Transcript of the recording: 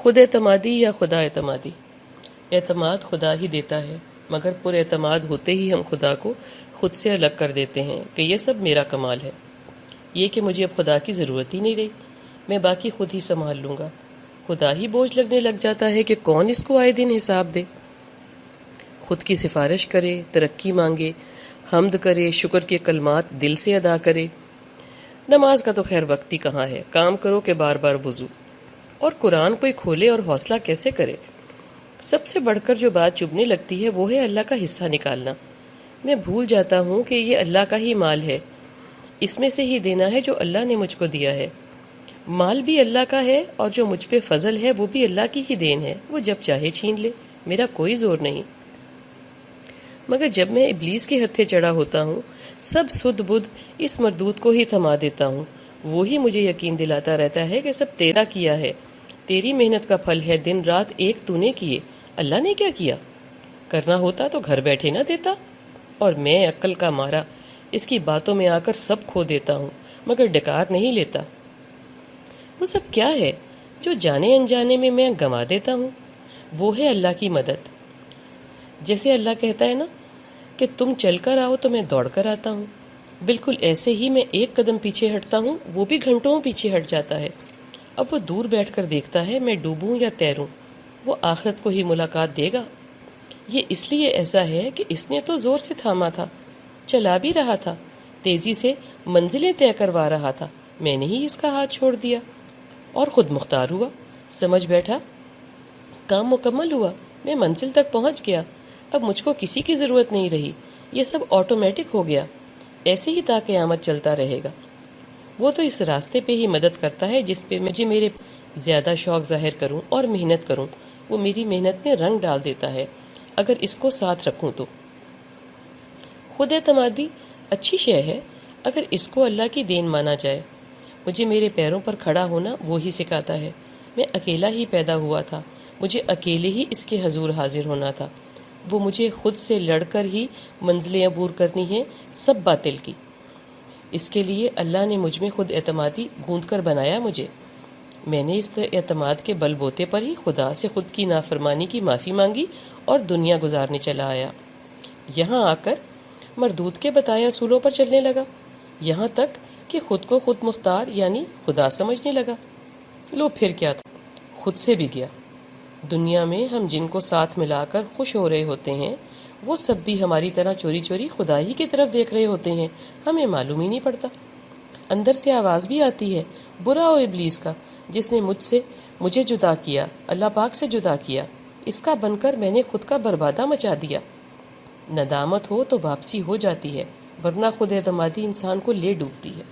خود اعتمادی یا خدا اعتمادی؟ اعتماد خدا ہی دیتا ہے، مگر پر اعتماد ہوتے ہی ہم خدا کو خود سے الگ کر دیتے ہیں کہ یہ سب میرا کمال ہے، یہ کہ مجھے اب خدا کی ضرورت ہی نہیں رہی، میں باقی خود ہی سنبھال لوں گا۔ خدا ہی بوجھ لگنے لگ جاتا ہے کہ کون اس کو آئے دن حساب دے، خود کی سفارش کرے، ترقی مانگے، حمد کرے، شکر کے کلمات دل سے ادا کرے۔ نماز کا تو خیر وقت ہی کہاں ہے، کام کرو کہ بار بار وضو، اور قرآن کوئی کھولے اور حوصلہ کیسے کرے۔ سب سے بڑھ کر جو بات چبھنے لگتی ہے وہ ہے اللہ کا حصہ نکالنا۔ میں بھول جاتا ہوں کہ یہ اللہ کا ہی مال ہے، اس میں سے ہی دینا ہے جو اللہ نے مجھ کو دیا ہے۔ مال بھی اللہ کا ہے اور جو مجھ پہ فضل ہے وہ بھی اللہ کی ہی دین ہے، وہ جب چاہے چھین لے، میرا کوئی زور نہیں۔ مگر جب میں ابلیس کے ہتھے چڑھا ہوتا ہوں، سب سدھ بدھ اس مردود کو ہی تھما دیتا ہوں۔ وہی مجھے یقین دلاتا رہتا ہے کہ سب تیرا کیا ہے، تیری محنت کا پھل ہے، دن رات ایک تو نے کیے، اللہ نے کیا کیا؟ کرنا ہوتا تو گھر بیٹھے نہ دیتا۔ اور میں عقل کا مارا اس کی باتوں میں آ کر سب کھو دیتا ہوں، مگر ڈکار نہیں لیتا۔ وہ سب کیا ہے جو جانے انجانے میں گنوا دیتا ہوں؟ وہ ہے اللہ کی مدد۔ جیسے اللہ کہتا ہے نا کہ تم چل کر آؤ تو میں دوڑ کر آتا ہوں، بالکل ایسے ہی میں ایک قدم پیچھے ہٹتا ہوں، وہ بھی گھنٹوں پیچھے ہٹ جاتا ہے۔ اب وہ دور بیٹھ کر دیکھتا ہے میں ڈوبوں یا تیروں، وہ آخرت کو ہی ملاقات دے گا۔ یہ اس لیے ایسا ہے کہ اس نے تو زور سے تھاما تھا، چلا بھی رہا تھا، تیزی سے منزلیں طے کروا رہا تھا، میں نے ہی اس کا ہاتھ چھوڑ دیا اور خود مختار ہوا، سمجھ بیٹھا کام مکمل ہوا، میں منزل تک پہنچ گیا، اب مجھ کو کسی کی ضرورت نہیں رہی، یہ سب آٹومیٹک ہو گیا، ایسے ہی تا قیامت چلتا رہے گا۔ وہ تو اس راستے پہ ہی مدد کرتا ہے جس پہ مجھے میرے زیادہ شوق ظاہر کروں اور محنت کروں، وہ میری محنت میں رنگ ڈال دیتا ہے اگر اس کو ساتھ رکھوں تو۔ خود اعتمادی اچھی شے ہے اگر اس کو اللہ کی دین مانا جائے۔ مجھے میرے پیروں پر کھڑا ہونا وہی سکھاتا ہے۔ میں اکیلا ہی پیدا ہوا تھا، مجھے اکیلے ہی اس کے حضور حاضر ہونا تھا۔ وہ مجھے خود سے لڑ کر ہی منزلیں عبور کرنی ہیں، سب باطل کی۔ اس کے لیے اللہ نے مجھ میں خود اعتمادی گوند کر بنایا مجھے۔ میں نے اس اعتماد کے بل بوتے پر ہی خدا سے خود کی نافرمانی کی معافی مانگی اور دنیا گزارنے چلا آیا۔ یہاں آ کر مردود کے بتائے اصولوں پر چلنے لگا، یہاں تک کہ خود کو خود مختار یعنی خدا سمجھنے لگا۔ لو پھر کیا تھا، خود سے بھی گیا۔ دنیا میں ہم جن کو ساتھ ملا کر خوش ہو رہے ہوتے ہیں وہ سب بھی ہماری طرح چوری چوری خدا ہی کی طرف دیکھ رہے ہوتے ہیں، ہمیں معلوم ہی نہیں پڑتا۔ اندر سے آواز بھی آتی ہے، برا ہو ابلیس کا جس نے مجھے جدا کیا، اللہ پاک سے جدا کیا، اس کا بن کر میں نے خود کا بربادہ مچا دیا۔ ندامت ہو تو واپسی ہو جاتی ہے، ورنہ خود اعتمادی انسان کو لے ڈوبتی ہے۔